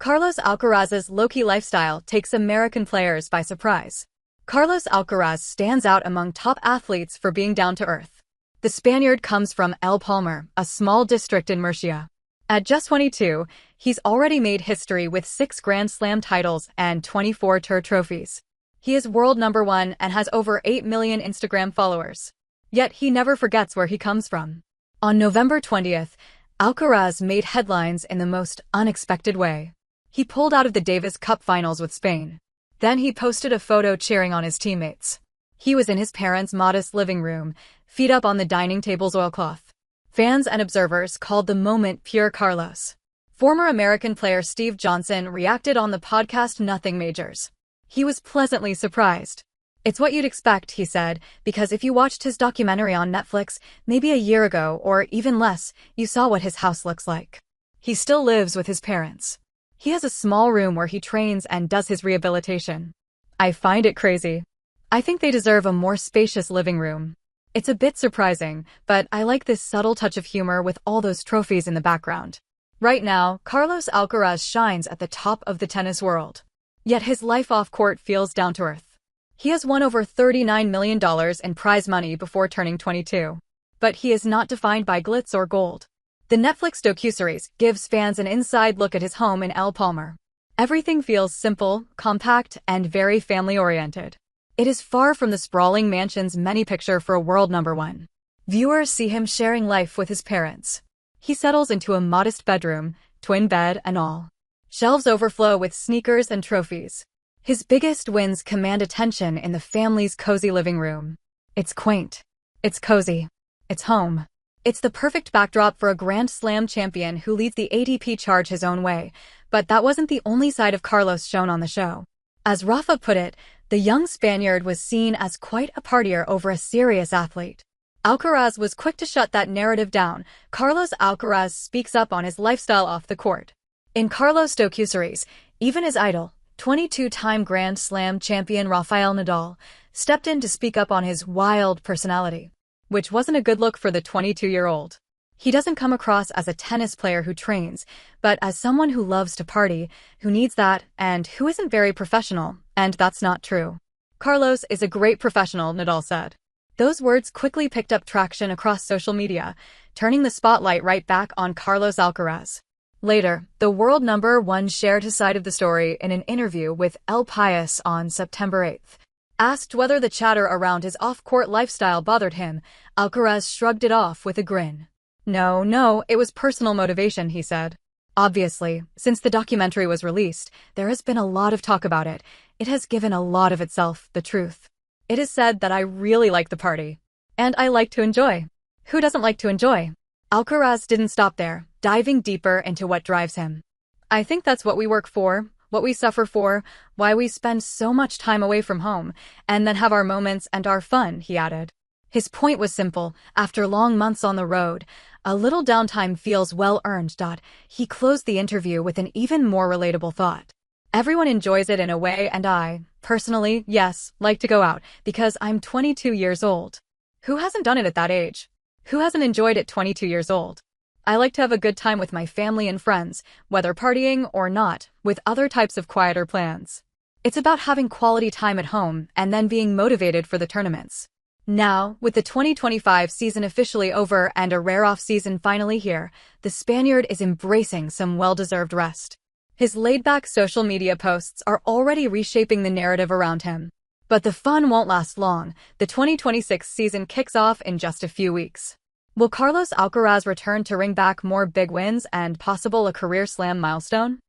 Carlos Alcaraz's low-key lifestyle takes American players by surprise. Carlos Alcaraz stands out among top athletes for being down-to-earth. The Spaniard comes from El Palmar, a small district in Murcia. At just 22, he's already made history with 6 Grand Slam titles and 24 tour trophies. He is world number 1 and has over 8 million Instagram followers. Yet he never forgets where he comes from. On November 20th, Alcaraz made headlines in the most unexpected way. He pulled out of the Davis Cup finals with Spain. Then he posted a photo cheering on his teammates. He was in his parents' modest living room, feet up on the dining table's oilcloth. Fans and observers called the moment pure Carlos. Former American player Steve Johnson reacted on the podcast Nothing Majors. He was pleasantly surprised. "It's what you'd expect," he said, "because if you watched his documentary on Netflix maybe a year ago or even less, you saw what his house looks like. He still lives with his parents. He has a small room where he trains and does his rehabilitation. I find it crazy. I think they deserve a more spacious living room. It's a bit surprising, but I like this subtle touch of humor with all those trophies in the background." Right now, Carlos Alcaraz shines at the top of the tennis world. Yet his life off-court feels down-to-earth. He has won over $39 million in prize money before turning 22. But he is not defined by glitz or gold. The Netflix docuseries gives fans an inside look at his home in El Palmar. Everything feels simple, compact, and very family-oriented. It is far from the sprawling mansions many picture for a world number 1. Viewers see him sharing life with his parents. He settles into a modest bedroom, twin bed and all. Shelves overflow with sneakers and trophies. His biggest wins command attention in the family's cozy living room. It's quaint. It's cozy. It's home. It's the perfect backdrop for a Grand Slam champion who leads the ATP charge his own way. But that wasn't the only side of Carlos shown on the show. As Rafa put it, the young Spaniard was seen as quite a partier over a serious athlete. Alcaraz was quick to shut that narrative down. Carlos Alcaraz speaks up on his lifestyle off the court. In Carlos' docuseries, even his idol, 22-time Grand Slam champion Rafael Nadal, stepped in to speak up on his wild personality, which wasn't a good look for the 22-year-old. He doesn't come across as a tennis player who trains, but as someone who loves to party, who needs that, and who isn't very professional, and that's not true. "Carlos is a great professional," Nadal said. Those words quickly picked up traction across social media, turning the spotlight right back on Carlos Alcaraz. Later, the world number 1 shared his side of the story in an interview with El País on September 8th. Asked whether the chatter around his off-court lifestyle bothered him, Alcaraz shrugged it off with a grin. No, it was personal motivation," he said. "Obviously, since the documentary was released, there has been a lot of talk about it. It has given a lot of itself, the truth. It is said that I really like the party. And I like to enjoy. Who doesn't like to enjoy?" Alcaraz didn't stop there, diving deeper into what drives him. "I think that's what we work for, what we suffer for, why we spend so much time away from home, and then have our moments and our fun," he added. His point was simple. After long months on the road, a little downtime feels well-earned. He closed the interview with an even more relatable thought. "Everyone enjoys it in a way, and I, personally, yes, like to go out, because I'm 22 years old. Who hasn't done it at that age? Who hasn't enjoyed it 22 years old? I like to have a good time with my family and friends, whether partying or not, with other types of quieter plans. It's about having quality time at home and then being motivated for the tournaments." Now, with the 2025 season officially over and a rare off-season finally here, the Spaniard is embracing some well-deserved rest. His laid-back social media posts are already reshaping the narrative around him. But the fun won't last long. The 2026 season kicks off in just a few weeks. Will Carlos Alcaraz return to ring back more big wins and possible a career slam milestone?